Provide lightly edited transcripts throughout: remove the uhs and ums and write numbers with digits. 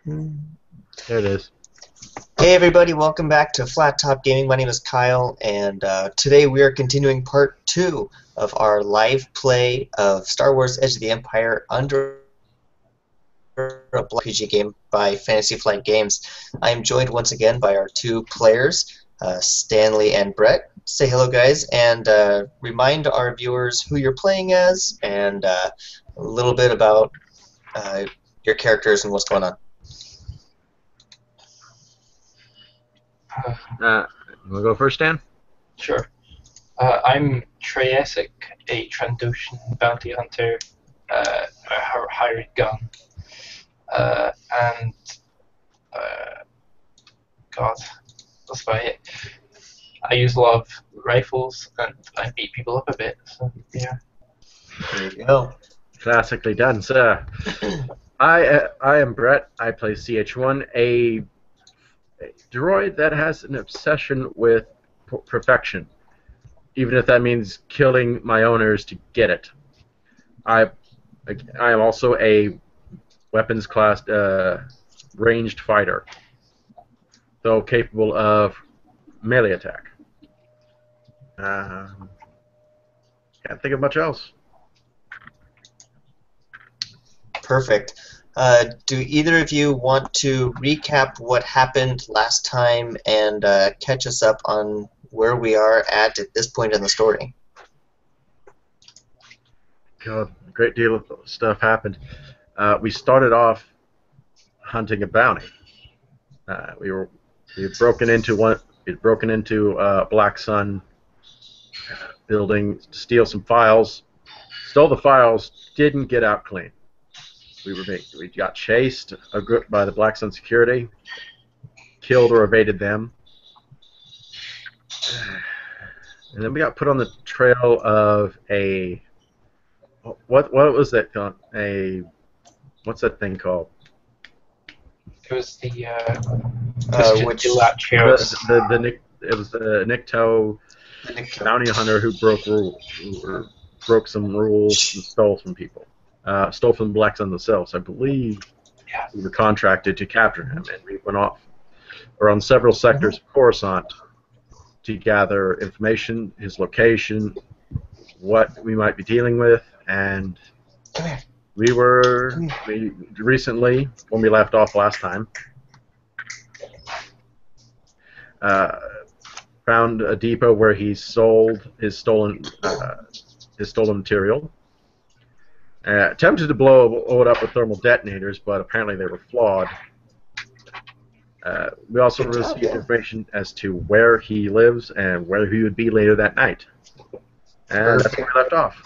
There it is. Hey everybody, welcome back to Flat Top Gaming. My name is Kyle, and today we are continuing part 2 of our live play of Star Wars Edge of the Empire under a Black RPG game by Fantasy Flight Games. I am joined once again by our two players, Stanley and Brett. Say hello, guys, and remind our viewers who you're playing as and a little bit about your characters and what's going on. You want to go first, Dan? Sure. I'm Treyesic, a Trandoshan bounty hunter, a hired gun, and God, that's about it. I use a lot of rifles, and I beat people up a bit. So yeah. There you go. Classically done, sir. I am Brett. I play CH1, a droid that has an obsession with perfection, even if that means killing my owners to get it. I am also a weapons class ranged fighter, though capable of melee attack. Can't think of much else. Perfect. Do either of you want to recap what happened last time and catch us up on where we are at this point in the story? God, a great deal of stuff happened. We started off hunting a bounty. We had broken into Black Sun building to steal some files. Stole the files. Didn't get out clean. We got chased by the Black Sun security. Killed or evaded them. And then we got put on the trail of a what was that called? What's that thing called? It was the Which it was the Nikto bounty hunter who broke some rules and stole from people. Stole from Black Sun themselves. I believe we were contracted to capture him, and we went off around several sectors of Coruscant to gather information, his location, what we might be dealing with, and we recently, when we left off last time, found a depot where he sold his stolen material. Attempted to blow it up with thermal detonators, but apparently they were flawed. We also received information as to where he lives and where he would be later that night. And that's where we left off.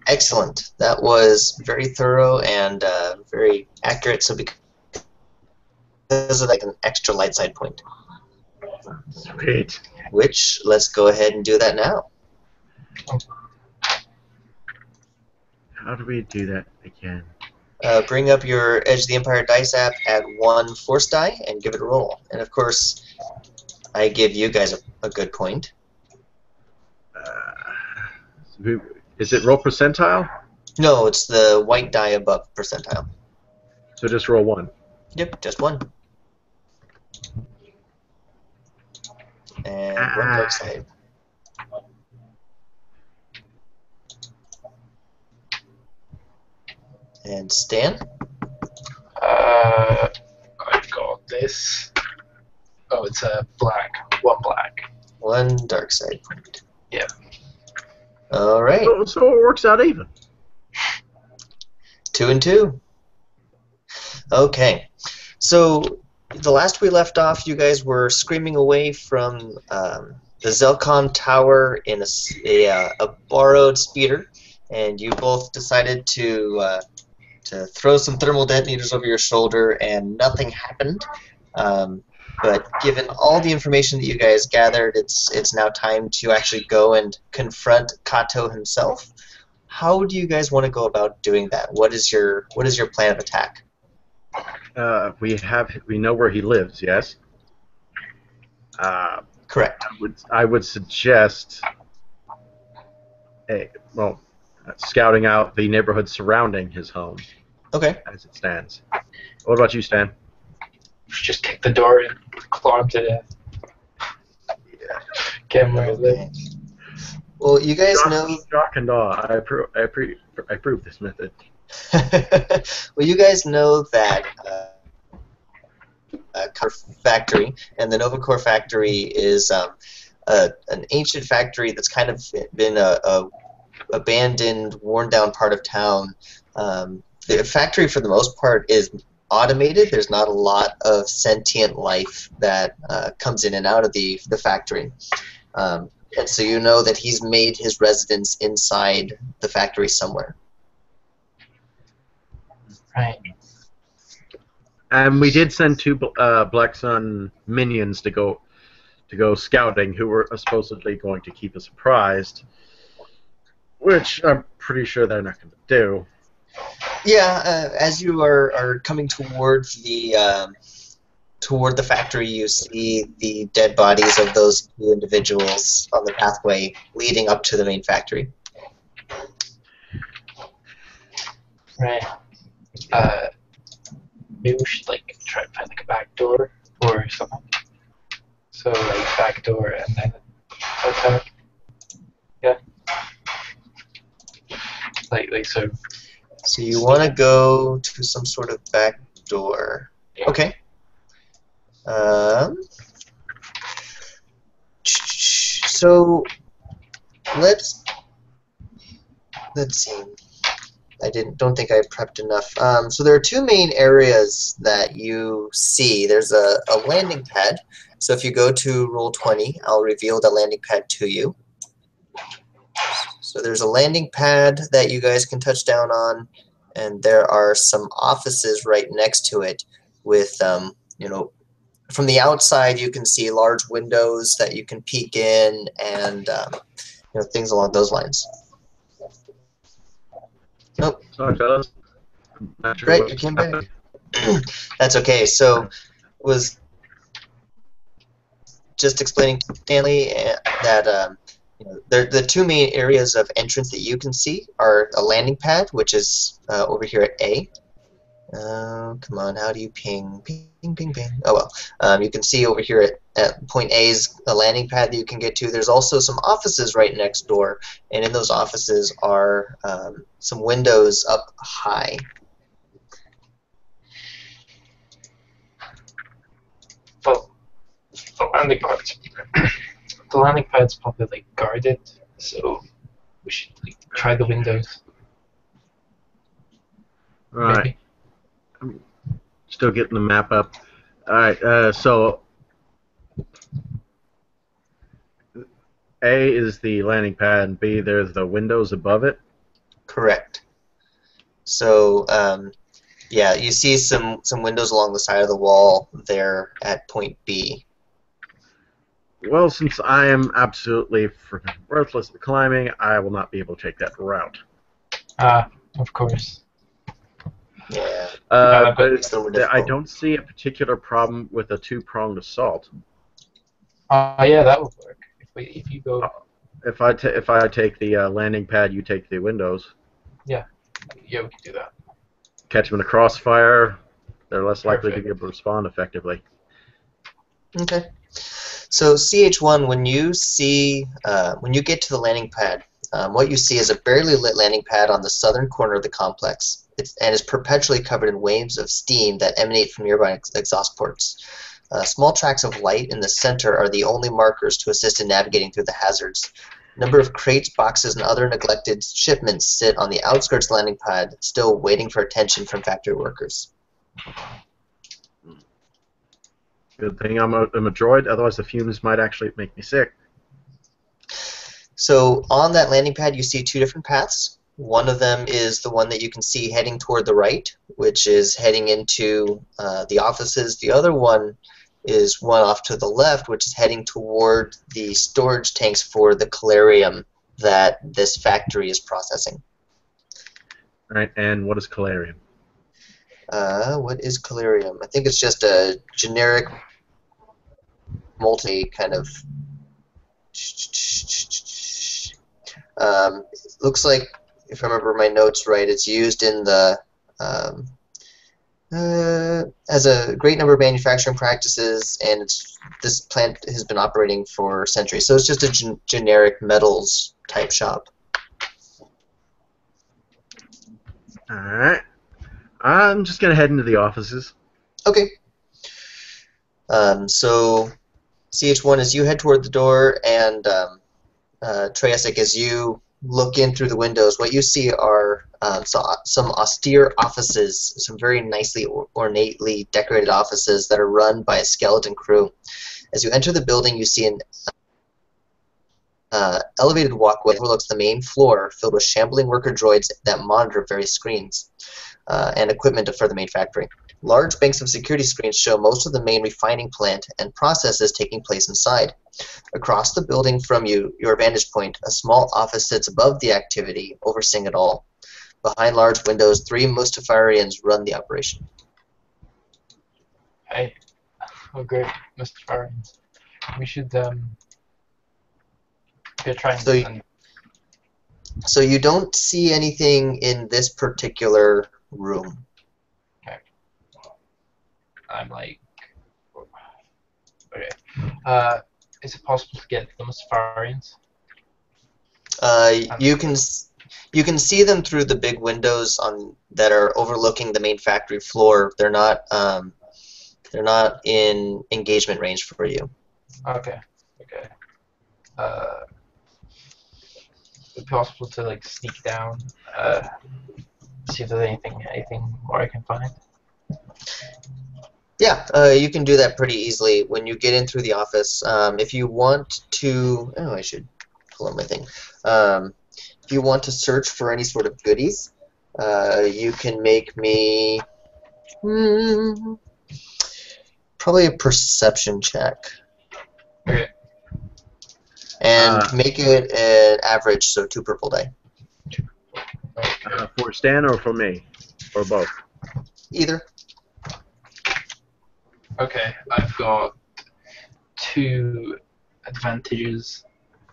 Excellent. That was very thorough and very accurate. So because of like an extra light side point. Sweet. Which, let's go ahead and do that now. How do we do that again? Bring up your Edge of the Empire dice app, add 1 force die, and give it a roll. And of course, I give you guys a good point. Is it roll percentile? No, it's the white die above percentile. So just roll 1. Yep, just 1. And 1 dark side. And Stan? I've got this. Oh, it's a black. 1 black. 1 dark side point. Yeah. All right. So it works out even. 2 and 2. Okay. So the last we left off, you guys were screaming away from the Zelcom tower in a borrowed speeder, and you both decided to throw some thermal detonators over your shoulder, and nothing happened. But given all the information that you guys gathered, it's now time to actually go and confront Kato himself. How do you guys want to go about doing that? What is your plan of attack? We know where he lives. Yes. Correct. I would suggest scouting out the neighborhood surrounding his home. Okay. As it stands. What about you, Stan? Just kick the door and claw him to death. Get him where he Okay. lives. Well, you guys know. Shock and awe. I approve this method. Well, you guys know that Core Factory, and the Nova Core Factory is an ancient factory that's kind of been a abandoned, worn-down part of town. The factory, for the most part, is automated. There's not a lot of sentient life that comes in and out of the factory. And so you know that he's made his residence inside the factory somewhere. Right. And we did send two Black Sun minions to go scouting, who were supposedly going to keep us apprised, which I'm pretty sure they're not going to do. Yeah, as you are coming towards toward the factory, you see the dead bodies of those two individuals on the pathway leading up to the main factory. Right. Maybe we should like try to find like a back door or something. So like back door and then attack. Yeah. Like so. So you want to go to some sort of back door. Yeah. Okay. So let's see. I don't think I prepped enough. So there are two main areas that you see. There's a landing pad. So if you go to roll 20, I'll reveal the landing pad to you. So there's a landing pad that you guys can touch down on, and there are some offices right next to it with, you know, from the outside you can see large windows that you can peek in and, you know, things along those lines. Nope. Sorry, fellas. Not sure Right, what you came happened. back. That's okay. So was just explaining to Stanley that you know, the two main areas of entrance that you can see are a landing pad, which is over here at A. Come on, how do you ping? Ping, ping, ping. Oh well. You can see over here at point A is a landing pad that you can get to. There's also some offices right next door, and in those offices are some windows up high. Well, the landing pad's the landing pad's probably like guarded, so we should like try the windows. Right. Maybe. I'm still getting the map up. Alright, so A is the landing pad, and B, there's the windows above it. Correct. So yeah, you see some windows along the side of the wall there at point B. Well, since I am absolutely freaking worthless at climbing, I will not be able to take that route. Of course. Yeah. But little more I difficult. don't see a particular problem with a two-pronged assault. Yeah, that would work. If you go. If I take the landing pad, you take the windows. Yeah, we can do that. Catch them in a crossfire. They're less likely to Perfect. be able to respond effectively. Okay. So CH1, when you get to the landing pad, what you see is a barely lit landing pad on the southern corner of the complex, and is perpetually covered in waves of steam that emanate from nearby exhaust ports. Small tracks of light in the center are the only markers to assist in navigating through the hazards. A number of crates, boxes, and other neglected shipments sit on the outskirts of the landing pad, still waiting for attention from factory workers. Good thing I'm a droid, otherwise the fumes might actually make me sick. So on that landing pad, you see two different paths. One of them is the one that you can see heading toward the right, which is heading into the offices. The other one is one off to the left, which is heading toward the storage tanks for the calarium that this factory is processing. All right, and what is calarium? What is calarium? I think it's just a generic multi kind of... looks like, if I remember my notes right, it's used in the has a great number of manufacturing practices, and this plant has been operating for centuries. So it's just a generic metals type shop. All right. I'm just gonna head into the offices. Okay. So CH1, as you head toward the door, and Treyasik, as you look in through the windows, what you see are some austere offices, some very nicely ornately decorated offices that are run by a skeleton crew. As you enter the building, you see an elevated walkway that overlooks the main floor, filled with shambling worker droids that monitor various screens and equipment for the main factory. Large banks of security screens show most of the main refining plant and processes taking place inside. Across the building from your vantage point, a small office sits above the activity, overseeing it all. Behind large windows, 3 Mustafarians run the operation. Hey. Oh, great. Mustafarians. We should, try and... So you don't see anything in this particular room. Okay. I'm like... Okay. Is it possible to get the Mustafarians? You can see them through the big windows that are overlooking the main factory floor. They're not in engagement range for you. Okay. Okay. Is it possible to like sneak down, see if there's anything more I can find? Yeah, you can do that pretty easily when you get in through the office. If you want to, I should pull up my thing. If you want to search for any sort of goodies, you can make me probably a perception check. Okay. And make it an average, so 2 purple die. For Stan or for me? Or both? Either. Okay, I've got 2 advantages,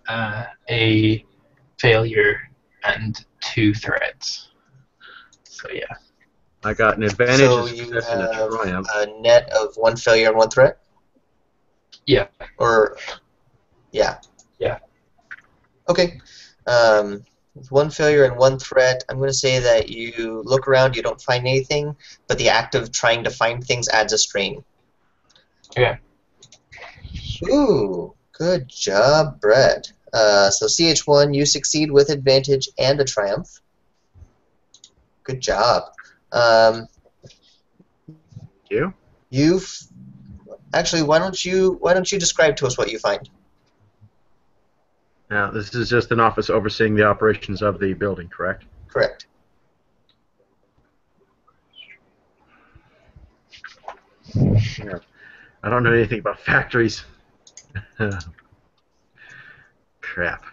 a failure, and 2 threats. So yeah. I got an advantage, So a you success, and a have triumph. a net of 1 failure and 1 threat? Yeah. Or, yeah. Yeah. Okay. With 1 failure and 1 threat, I'm going to say that you look around, you don't find anything, but the act of trying to find things adds a strain. Okay. Ooh, good job, Brett. So CH1, you succeed with advantage and a triumph. Good job. You? Actually, why don't you describe to us what you find? Now, this is just an office overseeing the operations of the building, correct? Correct. Yeah. I don't know anything about factories. Crap.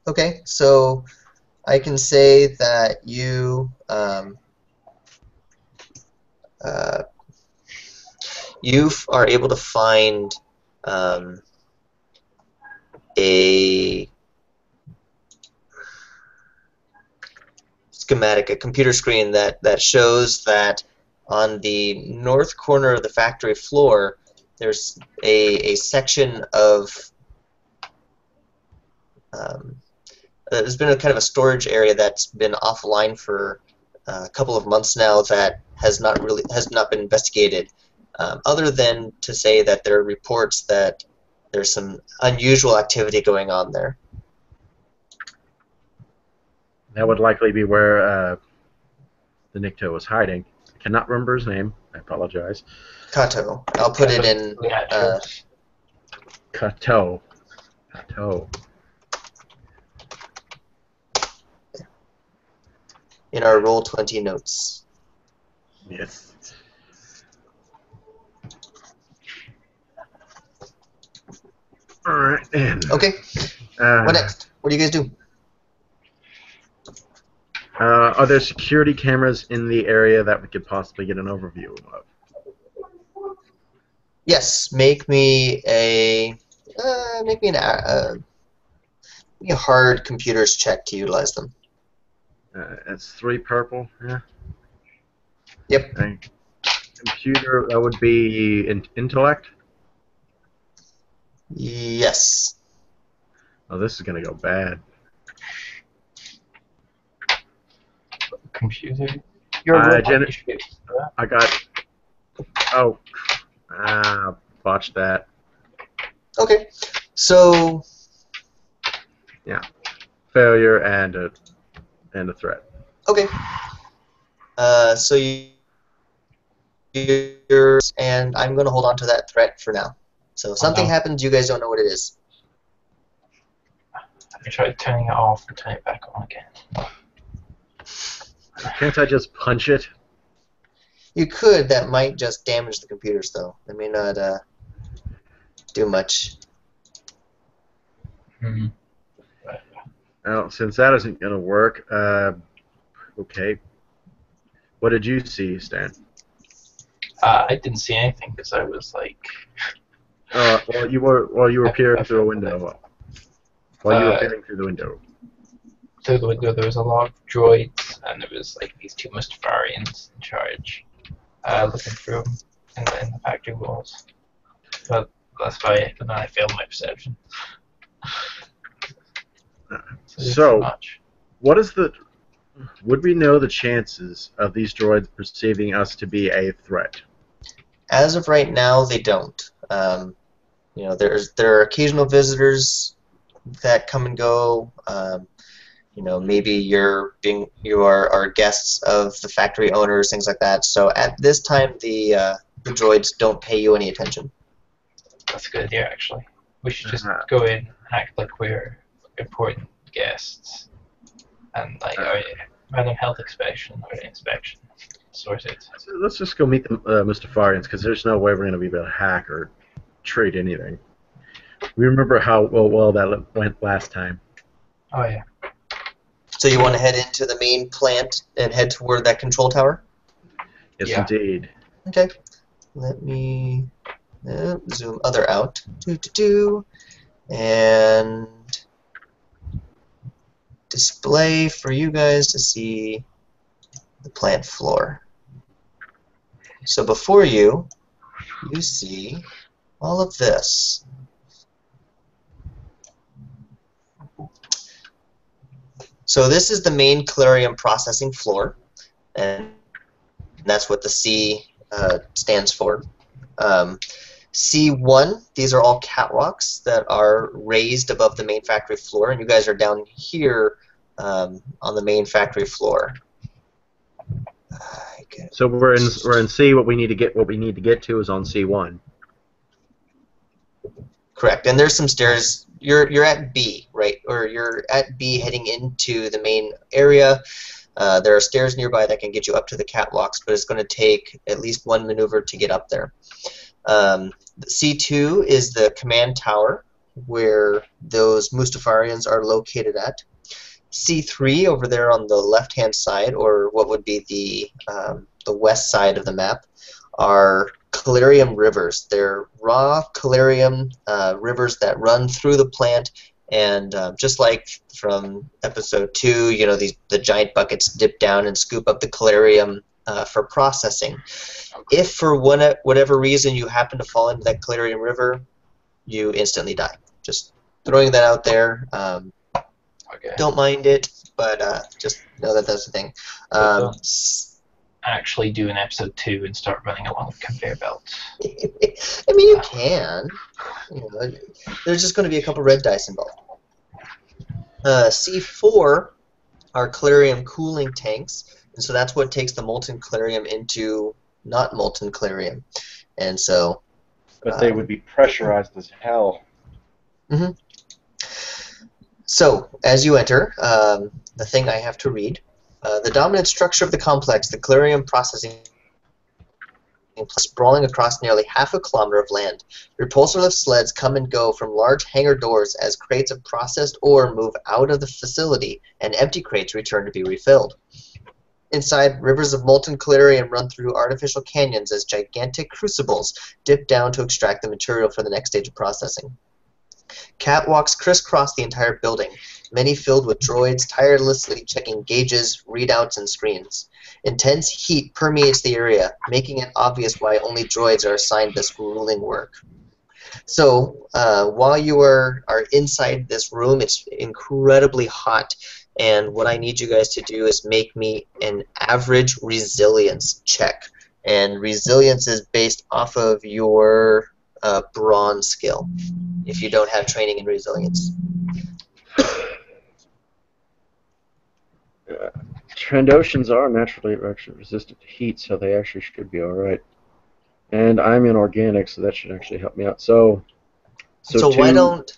Okay, so I can say that you you are able to find a schematic, a computer screen that shows that on the north corner of the factory floor, there's a section of there's been a kind of a storage area that's been offline for a couple of months now that has not been investigated, other than to say that there are reports that there's some unusual activity going on there. That would likely be where the Nikto was hiding. I cannot remember his name. I apologize. Kato. I'll put it in. Kato. Kato. In our Roll20 notes. Yes. All right. And, okay. What next? What do you guys do? Are there security cameras in the area that we could possibly get an overview of? Yes. Make me a hard computers check to utilize them. It's 3 purple. Yeah. Yep. Computer, that would be intellect? Yes. Oh, this is going to go bad. Computer. You're a robot. You should be able to do that. I got... Oh. Botched that. Okay. So... Yeah. Failure and a threat. Okay. So you're... And I'm going to hold on to that threat for now. So if something happens, you guys don't know what it is. I tried turning it off and turning it back on again. Can't I just punch it? You could. That might just damage the computers, though. It may not do much. Mm-hmm. Well, since that isn't going to work, okay. What did you see, Stan? I didn't see anything because I was like. Well, you were peering through a window. While you were peering through the window. Through the window, there was a lot of droids, and there was like these two Mustafarians in charge, looking through them in the factory walls. But that's why then I failed my perception. So what is the? Would we know the chances of these droids perceiving us to be a threat? As of right now, they don't. You know, there are occasional visitors that come and go. You know, maybe you are guests of the factory owners, things like that. So at this time, the droids don't pay you any attention. That's a good idea, actually. We should just go in and act like we're important guests, and like random health inspection or inspection sorted. So let's just go meet the Mustafarians, because there's no way we're going to be able to hack or trade anything. We remember how well that went last time. Oh yeah. So you want to head into the main plant and head toward that control tower? Yes, indeed. Okay. Let me zoom other out. And display for you guys to see the plant floor. So before you see all of this. So this is the main Calarium processing floor, and that's what the C stands for. C1, these are all catwalks that are raised above the main factory floor, and you guys are down here on the main factory floor. So we're in C. What we need to get to is on C1. Correct, and there's some stairs. You're at B, right? Or you're at B heading into the main area. There are stairs nearby that can get you up to the catwalks, but it's going to take at least one maneuver to get up there. C2 is the command tower where those Mustafarians are located at. C3 over there on the left-hand side, or what would be the west side of the map, are Calarium rivers. They're raw Calarium rivers that run through the plant, and just like from episode 2, you know, the giant buckets dip down and scoop up the Calarium for processing. If for whatever reason you happen to fall into that Calarium river, you instantly die. Just throwing that out there. Okay. Don't mind it, but just know that that's the thing. Actually do an episode 2 and start running along the conveyor belts. I mean, you can. You know, there's just going to be a couple red dice involved. C4 are Calarium cooling tanks, and so that's what takes the molten Calarium into not molten Calarium. And so... But they would be pressurized as hell. Mm-hmm. So, as you enter, the thing I have to read, the dominant structure of the complex, the Calarium processing sprawling across nearly half a kilometer of land. Repulsor-lift sleds come and go from large hangar doors as crates of processed ore move out of the facility and empty crates return to be refilled. Inside, rivers of molten Calarium run through artificial canyons as gigantic crucibles dip down to extract the material for the next stage of processing. Catwalks crisscross the entire building. many filled with droids tirelessly checking gauges, readouts, and screens. Intense heat permeates the area, making it obvious why only droids are assigned this grueling work. So, while you are inside this room, it's incredibly hot, and what I need you guys to do is make me an average resilience check. And resilience is based off of your brawn skill, if you don't have training in resilience. Trandoshans are naturally resistant to heat, so they actually should be all right. And I'm inorganic, so that should actually help me out. So why don't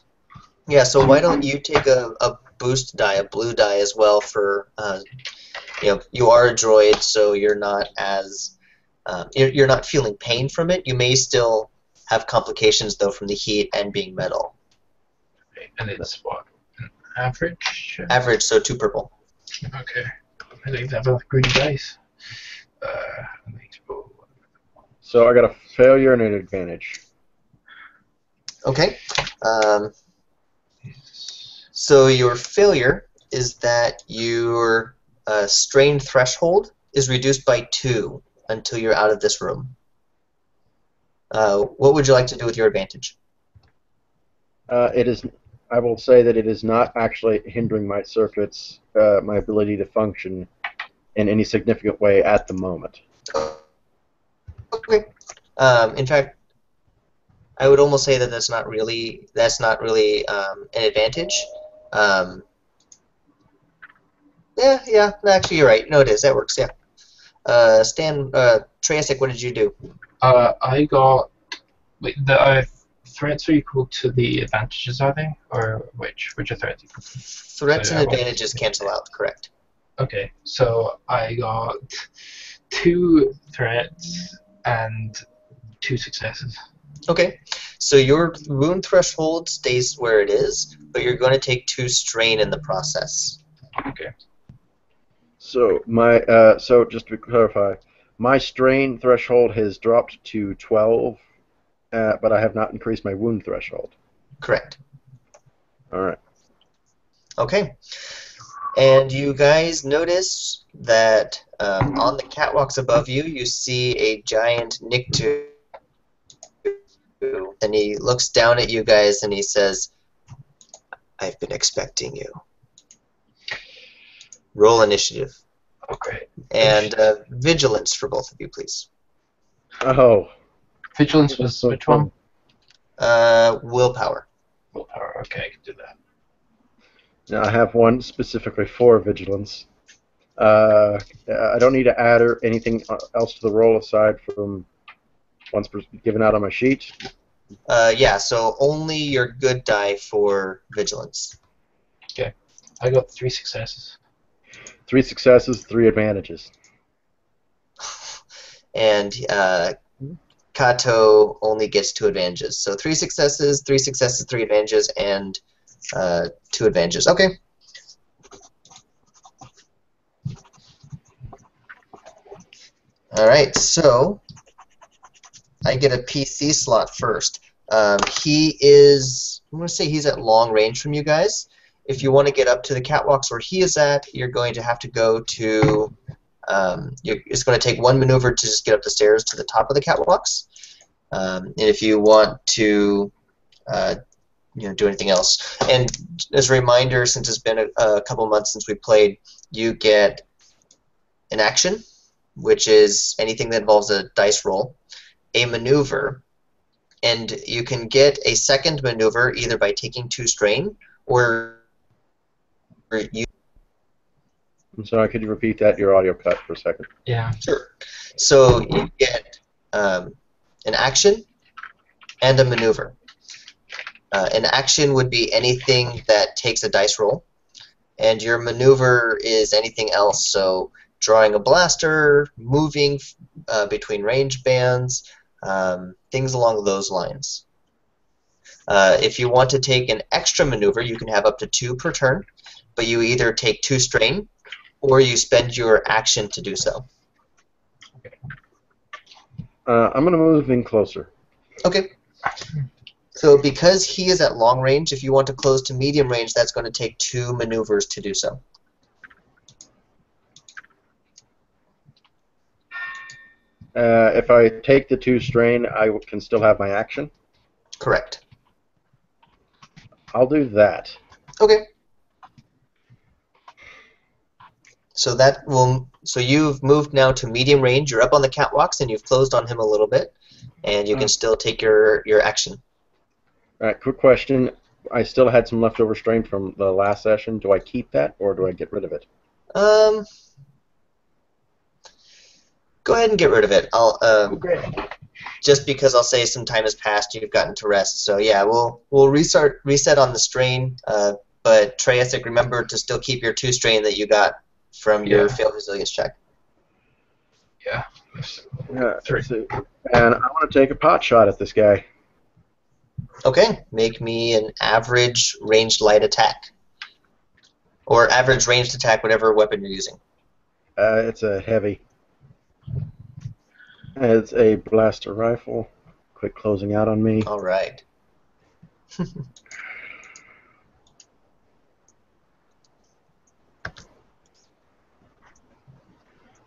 you take a boost die, a blue die as well for you are a droid, so you're not as you're not feeling pain from it. You may still have complications though from the heat and being metal. And it's what? Average? Average, so 2 purple. Okay. I think I have green dice. So I got a failure and an advantage. Okay. So your failure is that your strain threshold is reduced by 2 until you're out of this room. What would you like to do with your advantage? I will say that it is not actually hindering my circuits, my ability to function in any significant way at the moment. Okay. In fact, I would almost say that that's not really an advantage. Yeah. Actually, you're right. No, it is. That works. Yeah. Treyasek, what did you do? I got the threats are equal to the advantages, are they, or which are threats equal to? Threats and advantages cancel out. Correct. Okay, so I got 2 threats and 2 successes. Okay, so your wound threshold stays where it is, but you're going to take 2 strain in the process. Okay. So so just to clarify, my strain threshold has dropped to 12, but I have not increased my wound threshold. Correct. All right. Okay. And you guys notice that on the catwalks above you, you see a giant Nikto. And he looks down at you guys and he says, "I've been expecting you. Roll initiative." Okay. And vigilance for both of you, please. Oh. Vigilance was which one? Willpower. Willpower. Okay, I can do that. Now I have one specifically for vigilance. I don't need to add or anything else to the roll aside from once given out on my sheet. Yeah, so only your good die for vigilance. Okay. I got 3 successes. 3 successes, 3 advantages. And Kato only gets 2 advantages. So 3 successes, 3 successes, 3 advantages, and 2 advantages. Okay. Alright, so I get a PC slot first. He is, I'm going to say he's at long range from you guys. If you want to get up to the catwalks where he is at, you're going to have to go to, it's going to take 1 maneuver to just get up the stairs to the top of the catwalks. And if you want to do anything else. And as a reminder, since it's been a couple months since we played, you get an action, which is anything that involves a dice roll, a maneuver, and you can get a second maneuver either by taking 2 strain or you. I'm sorry, could you repeat that? Your audio cut for a second. Yeah. Sure. So you get an action and a maneuver. An action would be anything that takes a dice roll, and your maneuver is anything else. So drawing a blaster, moving between range bands, things along those lines. If you want to take an extra maneuver, you can have up to 2 per turn, but you either take 2 strain or you spend your action to do so. I'm going to move in closer. Okay. So because he is at long range, if you want to close to medium range, that's going to take 2 maneuvers to do so. If I take the 2 strain, I can still have my action. Correct. I'll do that. Okay. So that will. So you've moved now to medium range. You're up on the catwalks, and you've closed on him a little bit, and you can still take your action. All right. Quick question. I still had some leftover strain from the last session. Do I keep that, or do I get rid of it? Go ahead and get rid of it. I'll Great. just because I'll say some time has passed, you've gotten to rest. So yeah, we'll reset on the strain. But Treyasic, remember to still keep your 2 strain that you got from your failed resilience check. Yeah. Yeah. 3. And I want to take a pot shot at this guy. Okay, make me an average ranged light attack. Or average ranged attack, whatever weapon you're using. It's a heavy. It's a blaster rifle. Quick closing out on me. All right.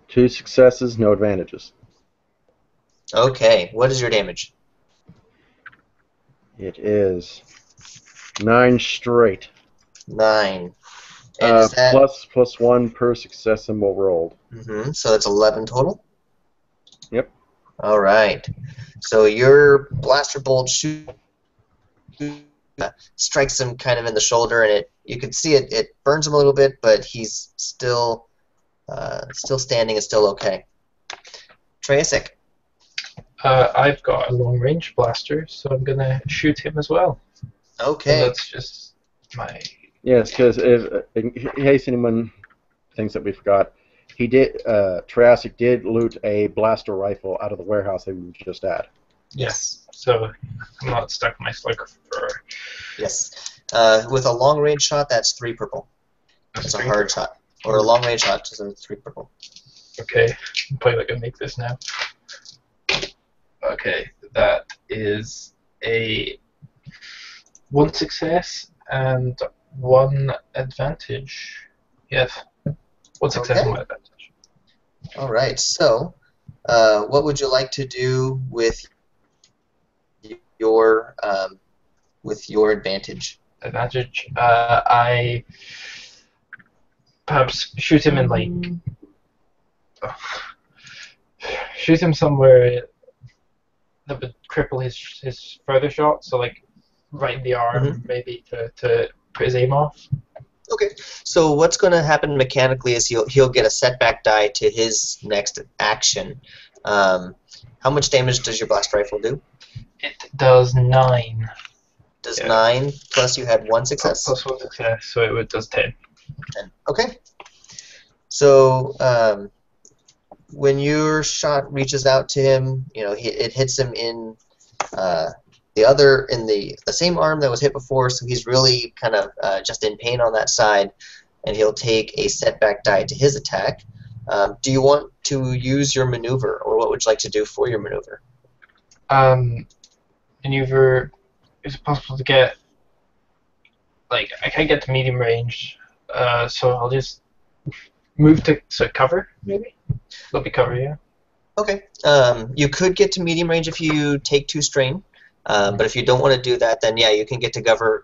2 successes, no advantages. Okay, what is your damage? It is 9 straight. 9. And is that... plus 1 per success symbol rolled. So that's 11 total? Yep. All right. So your blaster bolt strikes him kind of in the shoulder, and you can see it burns him a little bit, but he's still standing and still okay. Treyasic. I've got a long range blaster, so I'm gonna shoot him as well. Okay. So that's just my. Yes, because in case anyone thinks that we forgot, he did. Treyasic did loot a blaster rifle out of the warehouse that we just at. Yes. So I'm not stuck in my slug for. Yes. With a long range shot, that's 3 purple. That's a hard shot. Or a long range shot, so it's 3 purple. Okay, I'm probably gonna make this now. Okay, that is a 1 success and 1 advantage. Yes, 1 success and 1 advantage. All right. So, what would you like to do with your advantage? Advantage. I perhaps shoot him in shoot him somewhere that would cripple his further shot. So right in the arm, maybe to put his aim off. Okay. So what's going to happen mechanically is he'll get a setback die to his next action. How much damage does your blast rifle do? It does 9. Does 9 plus you had 1 success? Plus 1 success, so it does 10. 10. Okay. So when your shot reaches out to him, it hits him in the same arm that was hit before, so he's really kind of just in pain on that side, and he'll take a setback die to his attack. Do you want to use your maneuver, or what would you like to do for your maneuver? Maneuver, is it possible to get, I can't get to medium range, so I'll just move to cover, maybe? That'll be cover, yeah. Okay. You could get to medium range if you take 2 strain, but if you don't want to do that, then yeah, you can get to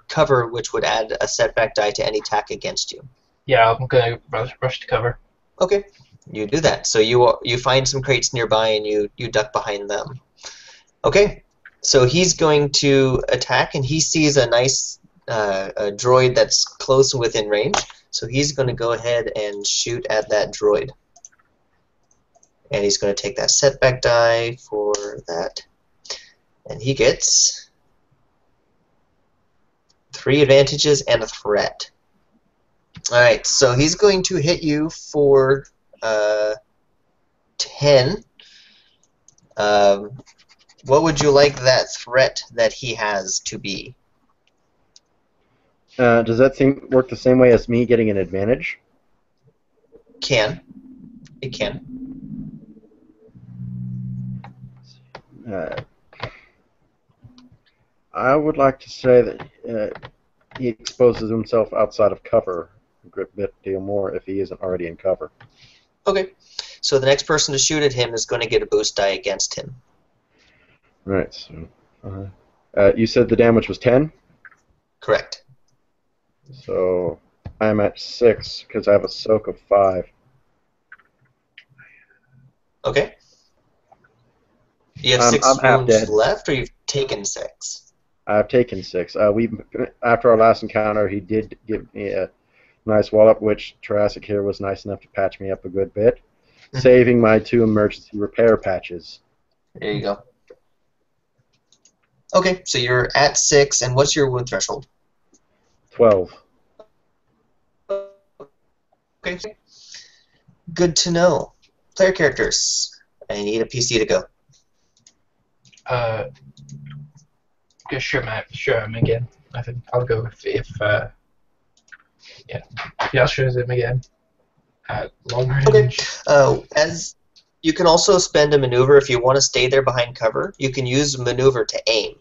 cover, which would add a setback die to any attack against you. Yeah, I'm gonna rush to cover. Okay, you do that. So you find some crates nearby and you duck behind them. Okay, so he's going to attack, and he sees a nice a droid that's close within range. So he's going to go ahead and shoot at that droid. And he's going to take that setback die for that. And he gets 3 advantages and a threat. Alright, so he's going to hit you for 10. What would you like that threat that he has to be? Does that work the same way as me getting an advantage? Can. It can. I would like to say that he exposes himself outside of cover a good bit deal more if he isn't already in cover. Okay. So the next person to shoot at him is going to get a boost die against him. Right. So, you said the damage was 10? Correct. So I'm at 6 because I have a soak of 5. Okay. You have I'm 6 half wounds dead. left, or you've taken 6? I've taken 6. After our last encounter, he did give me a nice wallop, which Jurassic here was nice enough to patch me up a good bit, saving my 2 emergency repair patches. There you go. Okay, so you're at 6, and what's your wound threshold? 12. Okay. Good to know. Player characters. I need a PC to go. Sure, Matt. Sure, him again. I think I'll go if yeah. Yeah, shows him again. At long range. Okay. As you can also spend a maneuver if you want to stay there behind cover. You can use maneuver to aim,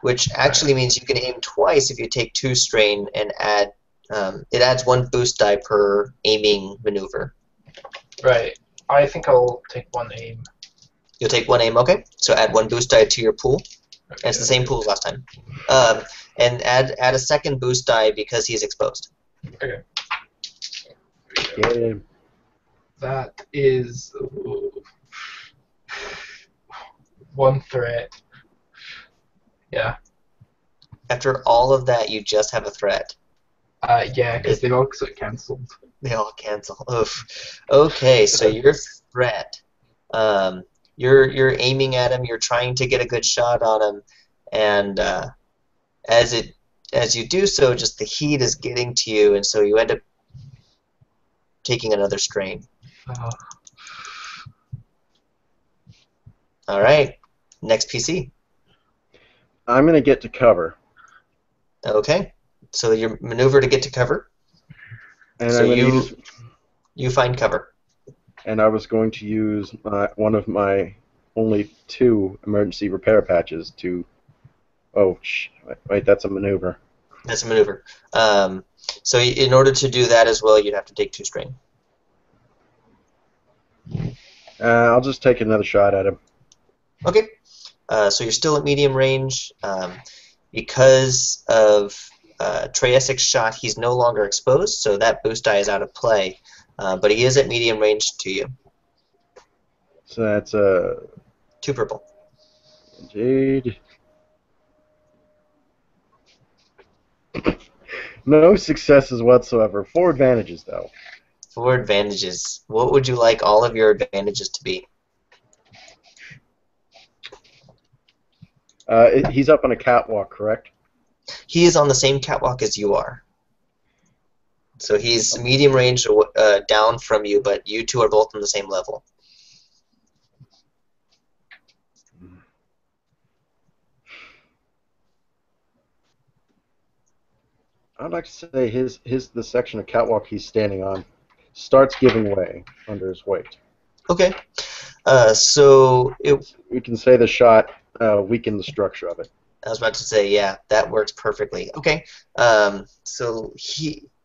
which actually means you can aim twice if you take 2 strain and add. It adds 1 boost die per aiming maneuver. Right. I think I'll take 1 aim. You'll take 1 aim, okay? So add 1 boost die to your pool. Okay. And it's the same pool as last time. And add a 2nd boost die because he's exposed. Okay. Yeah. That is 1 threat. Yeah. After all of that, you just have a threat. Yeah, because they all get cancelled. They all cancel. Oof. Okay, so your threat. You're aiming at him. You're trying to get a good shot on him, and as you do so, just the heat is getting to you, and so you end up taking another strain. All right, next PC. I'm going to get to cover. Okay, so your maneuver to get to cover. And so I'm going to use... You find cover. And I was going to use one of my only 2 emergency repair patches to... Oh, wait, that's a maneuver. That's a maneuver. So in order to do that as well, you'd have to take 2 strain. I'll just take another shot at him. Okay. So you're still at medium range. Because of Triassic's shot, he's no longer exposed, so that boost die is out of play. But he is at medium range to you. So that's 2 purple. Indeed. No successes whatsoever. 4 advantages, though. 4 advantages. What would you like all of your advantages to be? He's up on a catwalk, correct? He is on the same catwalk as you are. So he's medium range down from you, but you 2 are both on the same level. I'd like to say the section of catwalk he's standing on starts giving way under his weight. Okay. So we can say the shot weakened the structure of it. I was about to say, yeah, that works perfectly. Okay. So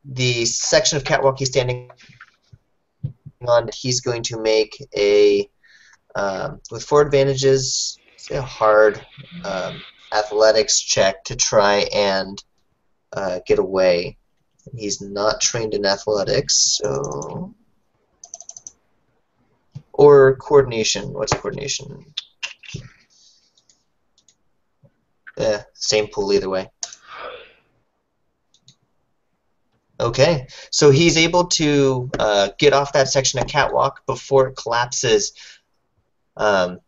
the section of catwalk he's standing on, he's going to make a with 4 advantages, say a hard athletics check to try and get away. He's not trained in athletics, so... Or coordination. What's coordination? Same pool either way. Okay, so he's able to get off that section of catwalk before it collapses, but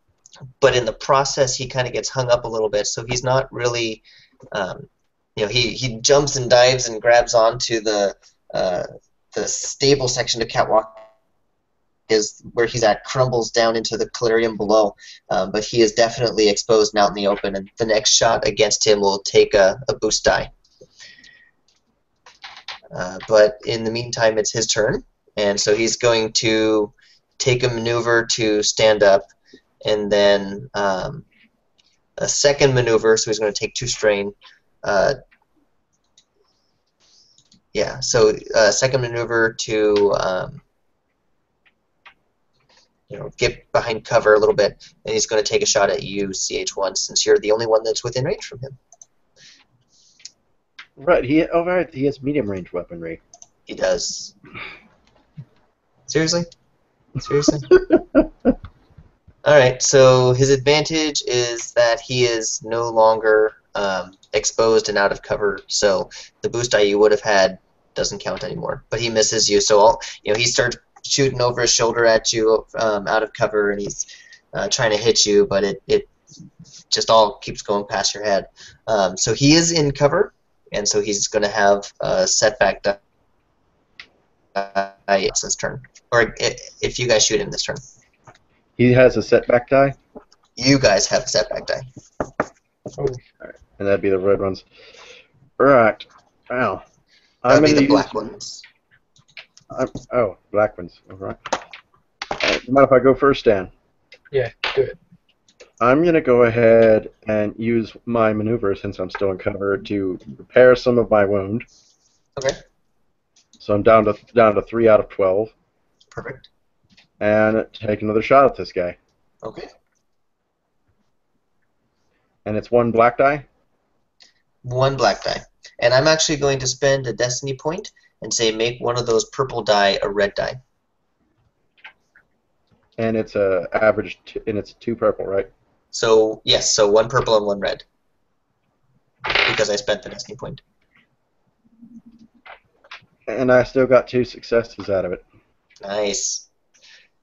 in the process he kind of gets hung up a little bit, so he's not really... he jumps and dives and grabs onto the stable section of catwalk is where he's at, crumbles down into the calarium below, but he is definitely exposed and out in the open, and the next shot against him will take a boost die. But in the meantime, it's his turn, and so he's going to take a maneuver to stand up, and then a second maneuver, so he's going to take 2 strain. Yeah, so second maneuver to get behind cover a little bit, and he's going to take a shot at you, CH1, since you're the only one that's within range from him. Right. Right. He has medium range weaponry. He does. Seriously? Seriously? Alright, so his advantage is that he is no longer exposed and out of cover, so the boost die you would have had doesn't count anymore. But he misses you, so he starts shooting over his shoulder at you out of cover, and he's trying to hit you, but it just all keeps going past your head. So he is in cover, and so he's going to have a setback die this turn. Or if you guys shoot him this turn. He has a setback die? You guys have a setback die. Oh. Alright. And that'd be the red ones. Right. Wow. That'd be the black ones. Oh, black ones. Alright. Mind if I go first, Dan? Yeah, good. I'm going to go ahead and use my maneuver, since I'm still in cover, to repair some of my wound. Okay. So I'm down to 3 out of 12. Perfect. And take another shot at this guy. Okay. And it's 1 black die? 1 black die. And I'm actually going to spend a destiny point and say make one of those purple die a red die. And it's average, and it's 2 purple, right? So yes, so 1 purple and 1 red. Because I spent the destiny point. And I still got 2 successes out of it. Nice.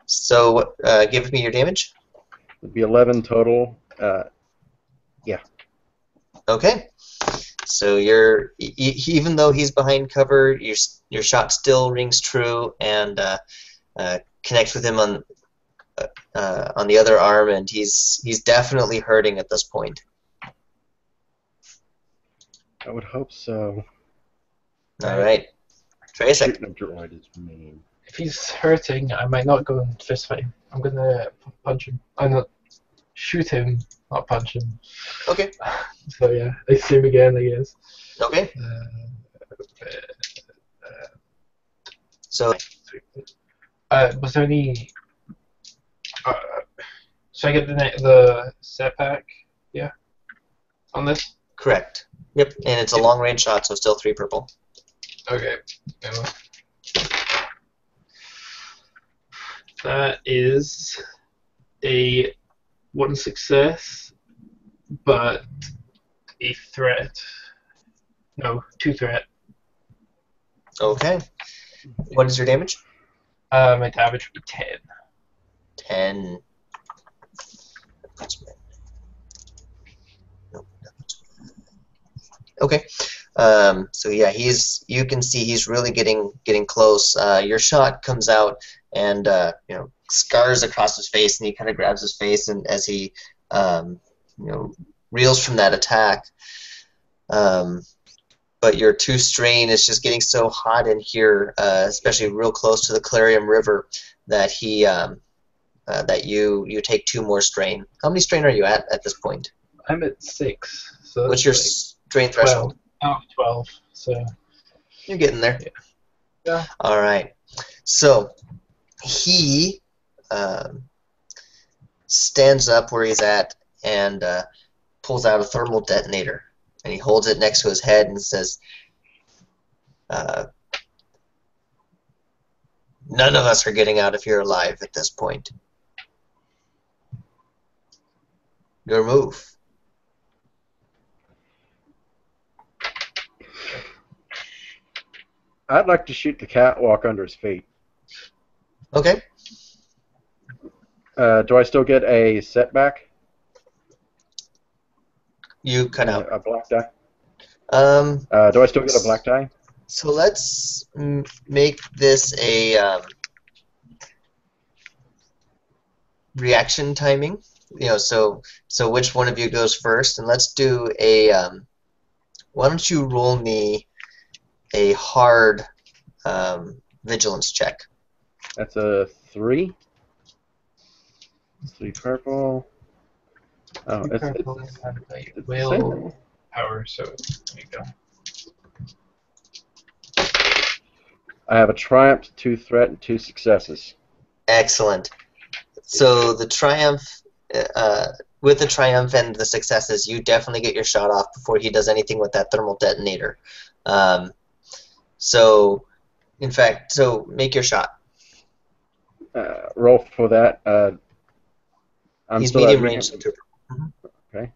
So give me your damage. It'd be 11 total. Yeah. Okay. So even though he's behind cover, your shot still rings true and connects with him on the other arm, and he's definitely hurting at this point. I would hope so. All right. Trace. Shooting a droid is mean. If he's hurting, I might not go and fist fight him. I'm gonna punch him. I'm not shoot him, not punch him. Okay. So yeah, I see him again, I guess. Okay. So. Was there any? So I get the setback, yeah, on this. Correct. Yep. And it's a long range shot, so still 3 purple. Okay. That is a 1 success, but a threat. No, 2 threat. Okay. What is your damage? My damage would be 10. 10. Okay. So yeah, you can see he's really getting close. Your shot comes out and scars across his face, and he kind of grabs his face, and as he reels from that attack. But your 2 strain is just getting so hot in here, especially real close to the Clarium River, that that you take 2 more strain. How many strain are you at this point? I'm at 6. So what's your strain threshold? 12. So you're getting there. Yeah. All right. So he stands up where he's at and pulls out a thermal detonator, and he holds it next to his head and says, "None of us are getting out of here alive at this point. Your move." I'd like to shoot the catwalk under his feet. Okay. Do I still get a setback? You cut out. A black die? Do I still get a black die? So let's make this a reaction timing. So which one of you goes first? And let's do a. Why don't you roll me a hard vigilance check? That's a 3. 3 purple. Oh, Be it's careful and play the same thing. will power. So there you go. I have a triumph, 2 threat, and 2 successes. Excellent. So the triumph, with the triumph and the successes, you definitely get your shot off before he does anything with that thermal detonator. So, in fact, so make your shot. Roll for that. I'm He's still medium at range. Okay.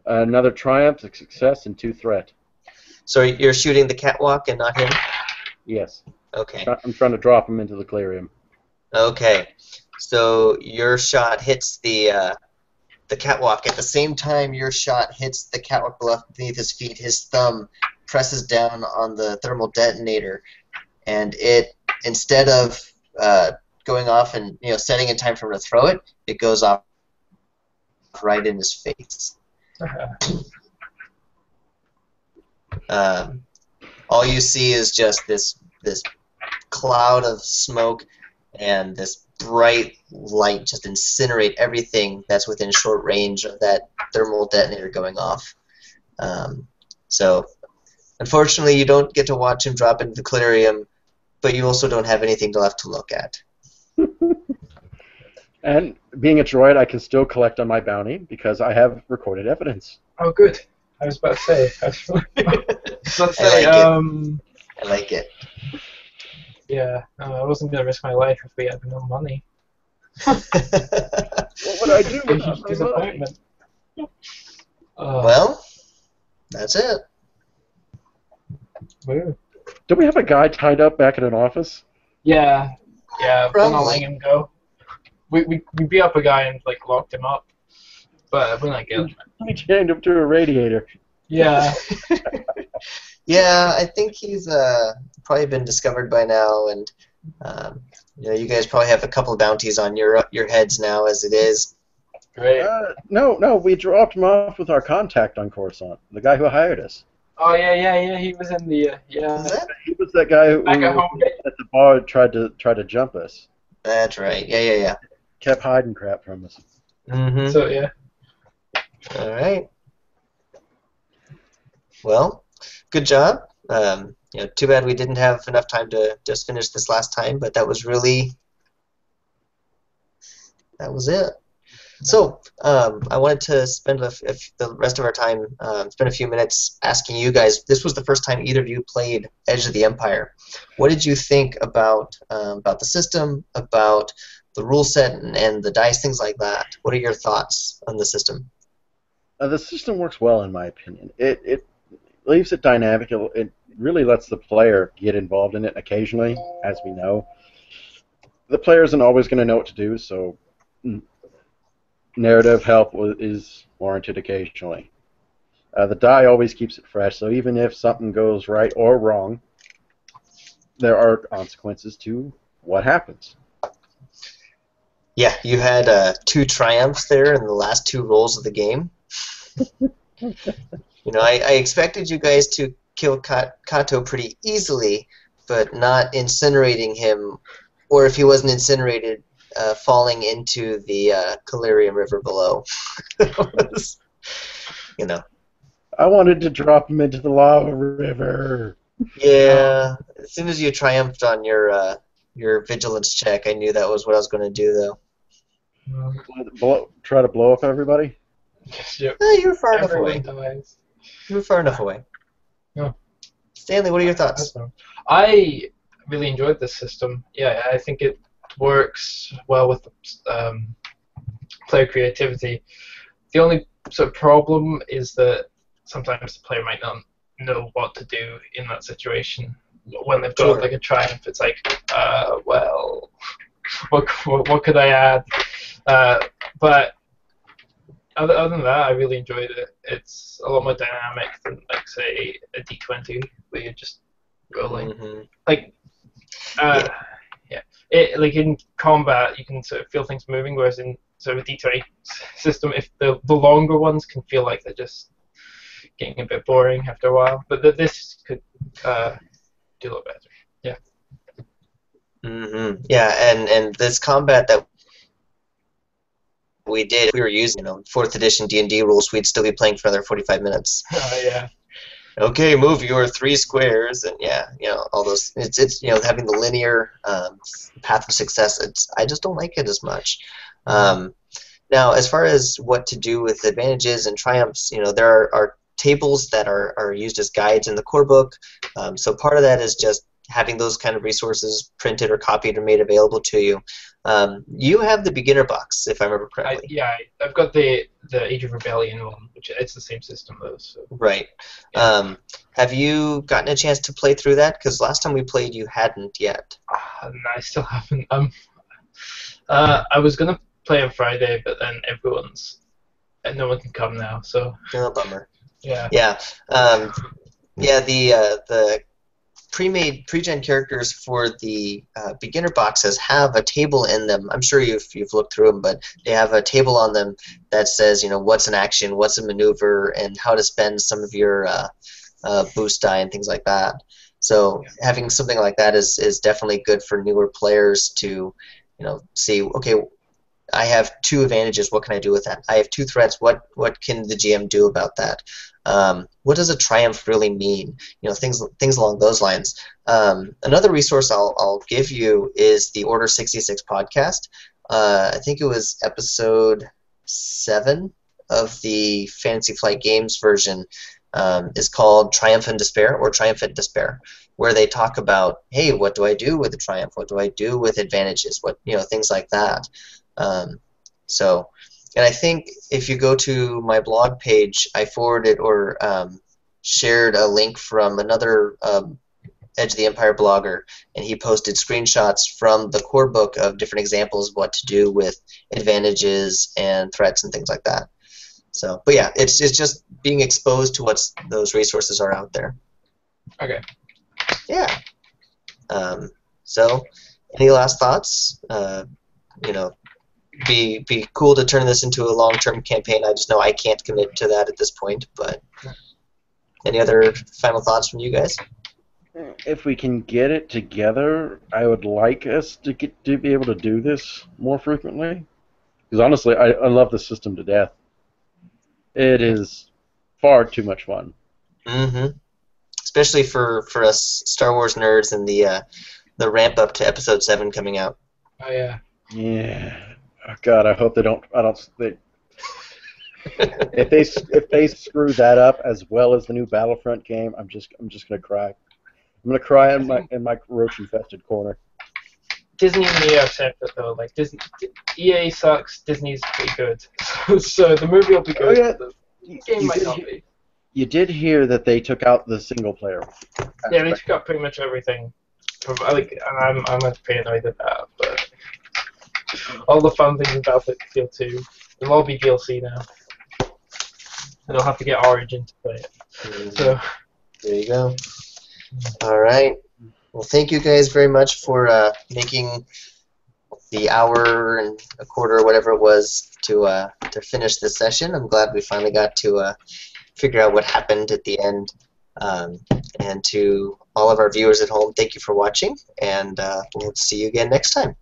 Another triumph, a success, and 2 threat. So you're shooting the catwalk and not him? Yes. Okay. I'm trying to drop him into the clearium. Okay. So your shot hits the catwalk. At the same time your shot hits the catwalk beneath his feet, his thumb presses down on the thermal detonator, and it, instead of going off and setting in time for him to throw it, it goes off right in his face. All you see is just this cloud of smoke and this bright light just incinerate everything that's within short range of that thermal detonator going off. So, unfortunately, you don't get to watch him drop into the clearium, but you also don't have anything left to look at. And being a droid, I can still collect on my bounty because I have recorded evidence. Oh, good. I was about to say. Let's I say. like it. I like it. Yeah. I wasn't gonna risk my life if we had no money. What would I do A without huge my money? disappointment. Well, that's it. Woo. Do we have a guy tied up back in an office? Yeah. We're not Probably. letting him go. We beat up a guy and like locked him up, but we're not killing him. We chained him to a radiator. Yeah. Yeah, I think he's probably been discovered by now, and you guys probably have a couple of bounties on your heads now as it is. Great. No, we dropped him off with our contact on Coruscant, the guy who hired us. Oh yeah. He was in the Is that? He was that guy who back at home. at the bar tried to jump us. That's right. Yeah. Kept hiding crap from us. Mm-hmm. So yeah. All right. Well, good job. Too bad we didn't have enough time to just finish this last time, but that was it. So, I wanted to spend the rest of our time, spend a few minutes asking you guys. This was the first time either of you played Edge of the Empire. What did you think about the system, about the rule set, and the dice, things like that? What are your thoughts on the system? The system works well, in my opinion. It leaves it dynamic. It really lets the player get involved in it occasionally, as we know. The player isn't always going to know what to do, so narrative help is warranted occasionally. The die always keeps it fresh, so even if something goes right or wrong, there are consequences to what happens. Yeah, you had 2 triumphs there in the last 2 rolls of the game. I expected you guys to kill Kato pretty easily, but not incinerating him, or if he wasn't incinerated, falling into the Calirium River below. I wanted to drop him into the lava river. Yeah, as soon as you triumphed on your vigilance check, I knew that was what I was going to do, though. Try to blow up everybody? Yep. You were far enough away. Everyone dies. You were far enough away. Yeah. Stanley, what are your thoughts? I really enjoyed this system. Yeah, I think it works well with player creativity. The only sort of problem is that sometimes the player might not know what to do in that situation. When they've got Sure. like a triumph, it's like, well, what could I add? But other than that, I really enjoyed it. It's a lot more dynamic than, like, say, a D20 where you're just rolling. Mm-hmm. Like, like in combat, you can sort of feel things moving, whereas in sort of a D20 system, if the longer ones can feel like they're just getting a bit boring after a while. But this could do a little better. Yeah. Mm-hmm. Yeah, and this combat that we did. If we were using 4th edition D&D rules, we'd still be playing for another 45 minutes. Yeah. Okay, move your 3 squares, and all those. It's having the linear path of success. I just don't like it as much. Now, as far as what to do with advantages and triumphs, there are tables that are used as guides in the core book. So part of that is just having those kind of resources printed or copied or made available to you. You have the beginner box, if I remember correctly. I've got the Age of Rebellion one, which it's the same system though. So. Right. Yeah. Have you gotten a chance to play through that? Because last time we played, you hadn't yet. No, I still haven't. I was gonna play on Friday, but then no one can come now. So. Oh, bummer. Yeah. Yeah. The pre-made pre-gen characters for the beginner boxes have a table in them. I'm sure you've looked through them, but they have a table on them that says what's an action, what's a maneuver, and how to spend some of your boost die and things like that. So having something like that is definitely good for newer players to see. Okay, I have 2 advantages. What can I do with that? I have 2 threats. What can the GM do about that? What does a triumph really mean? Things along those lines. Another resource I'll give you is the Order 66 podcast. I think it was episode 7 of the Fantasy Flight Games version. Is called Triumph and Despair or Triumphant Despair, where they talk about, hey, what do I do with a triumph? What do I do with advantages? What things like that. And I think if you go to my blog page, I forwarded or shared a link from another Edge of the Empire blogger, and he posted screenshots from the core book of different examples of what to do with advantages and threats and things like that. So, but yeah, it's just being exposed to what those resources are out there. Okay. Yeah. So, any last thoughts? Be cool to turn this into a long-term campaign. I just know I can't commit to that at this point. But any other final thoughts from you guys? If we can get it together, I would like us to be able to do this more frequently. Because honestly, I love the system to death. It is far too much fun. Mm-hmm. Especially for us Star Wars nerds and the ramp up to Episode 7 coming out. Oh yeah. Yeah. Oh, God, I hope they don't. If they screw that up as well as the new Battlefront game, I'm just gonna cry. I'm gonna cry in my roach-infested corner. Disney and EA are separate though. Like EA sucks. Disney's pretty good. So the movie will be good. Oh, yeah. The game might not be. You did hear that they took out the single player. Yeah, they took out pretty much everything. I'm pretty annoyed at that, but all the fun things about it feel too. It'll all be DLC now. And I'll have to get Origin to play it. So there you go. All right. Well, thank you guys very much for making the hour and a quarter or whatever it was to finish this session. I'm glad we finally got to figure out what happened at the end. And to all of our viewers at home, thank you for watching, and we'll see you again next time.